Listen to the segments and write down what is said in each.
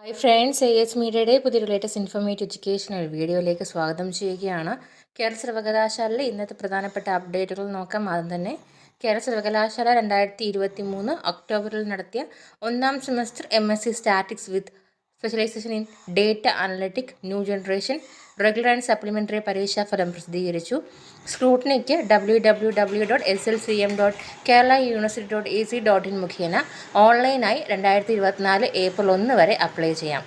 Hi friends, AH മീഡിയയുടെ പുതിയൊരു latest informative educational വീഡിയോയിലേക്ക് സ്വാഗതം ചെയ്യുകയാണ്. കേരള സർവകലാശാലയിലെ ഇന്നത്തെ പ്രധാനപ്പെട്ട അപ്ഡേറ്റുകൾ നോക്കാം. ആദ്യം തന്നെ കേരള സർവകലാശാല 2023 ഒക്ടോബറിൽ നടത്തിയ ഒന്നാം semester MSc statistics with specialization in data analytic new generation regular and supplementary പരീക്ഷാഫലം പ്രസിദ്ധീകരിച്ചു. സ്ക്രൂട്ടിനിക്ക് www.slcm.keralauniversity.ac.in മുഖേന ഓൺലൈനായി 2024 ഏപ്രിൽ 1 വരെ അപ്ലൈ ചെയ്യാം.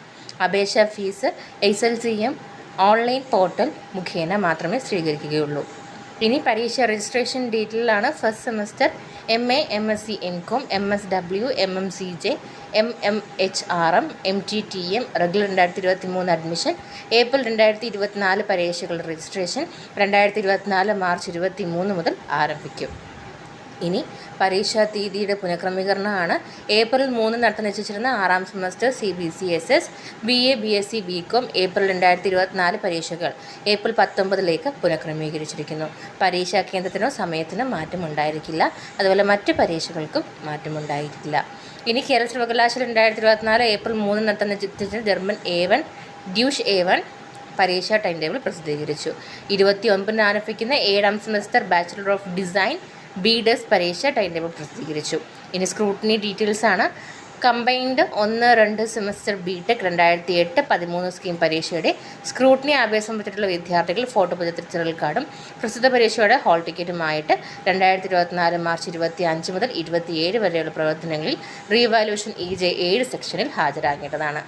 അപേക്ഷാ ഫീസ് SLCM ഓൺലൈൻ പോർട്ടൽ മുഖേന മാത്രമേ സ്വീകരിക്കുകയുള്ളൂ. ഇനി പരീക്ഷ രജിസ്ട്രേഷൻ ഡീറ്റെയിലാണ്. First semester MA, MSc, MCom, MSW, MMCJ, MMHRM, MTTM regular 2023 admission. April 2024 പരീക്ഷകളുടെ രജിസ്ട്രേഷൻ 2024 മാർച്ച് 23 മുതൽ ആരംഭിക്കും. ഇനി പരീക്ഷാ തീയതിയുടെ പുനഃക്രമീകരണമാണ്. ഏപ്രിൽ 3 നടത്താൻ നിശ്ചയിച്ചിരുന്ന 6ാം semester CBCSS, BA, BSc, BCom April 2024 പരീക്ഷകൾ ഏപ്രിൽ 19 പുനഃക്രമീകരിച്ചിരിക്കുന്നു. പരീക്ഷാ കേന്ദ്രത്തിനോ സമയത്തിനോ മാറ്റമുണ്ടായിരിക്കില്ല. അതുപോലെ മറ്റ് പരീക്ഷകൾക്കും മാറ്റമുണ്ടായിരിക്കില്ല. ഇനി കേരള സർവകലാശാല 2024 ഏപ്രിൽ 3 നടത്താൻ നിശ്ചയിച്ചിരുന്ന ജർമ്മൻ A1, ഡ്യൂഷ് A1 പരീക്ഷാ ടൈം ടേബിൾ പ്രസിദ്ധീകരിച്ചു. 29 ആരംഭിക്കുന്ന 7ാം semester bachelor of design BDes പരീക്ഷ ടൈം ടേബിൾ പ്രസിദ്ധീകരിച്ചു. ഇനി സ്ക്രൂട്ടിനി ഡീറ്റെയിൽസ് ആണ്. കമ്പൈൻഡ് 1-2 സെമസ്റ്റർ BTech 2008-13 സ്കീം പരീക്ഷയുടെ സ്ക്രൂട്ടിനി അഭ്യാസം പറ്റിയിട്ടുള്ള വിദ്യാർത്ഥികൾ ഫോട്ടോ തിരിച്ചറിയൽ കാർഡും പ്രസ്തുത പരീക്ഷയുടെ ഹാൾ ടിക്കറ്റുമായിട്ട് 2024 മാർച്ച് 25 മുതൽ 27 വരെയുള്ള പ്രവർത്തനങ്ങളിൽ റീവാലുവേഷൻ EJ 7 സെക്ഷനിൽ ഹാജരാകേണ്ടതാണ്.